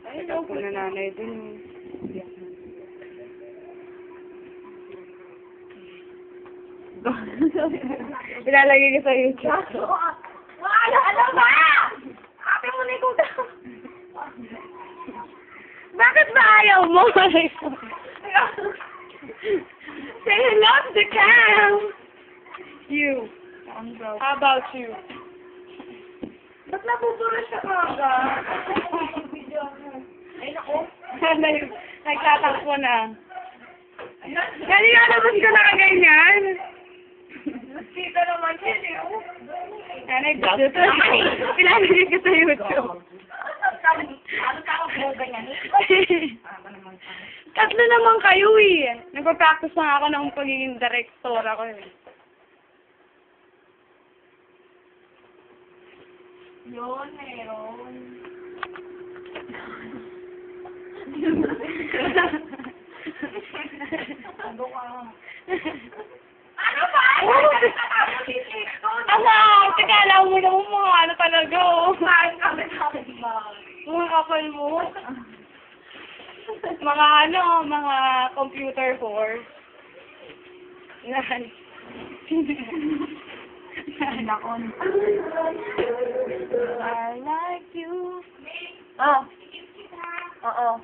Ay, no. Kung nananay dun. Ilalagay ko sa YouTube. Ano ba? Happy mo na ikaw daw. Bakit ba ayaw mo? Say hello to the cam. You. How about you? Ba't nabubura siya kaga? Ay, naku. Nagtatakbo na. Kanina naman ka nakaganyan. Kita naman siya, eh. Nagdito. Ilalagay ko sa YouTube. Ano ka ako po ganyan? Tatlo naman kayo eh. Nagpa-practice na ako ng pagiging director ako eh. Yun, meron. Ano ka? Ano ba? Ano? Teka, alam mo naman mga ano talaga oh. Kain kami ba? Mga kapal mo. Mga ano, mga computer course. Yan. Nakon. I like you. Oh. Oo.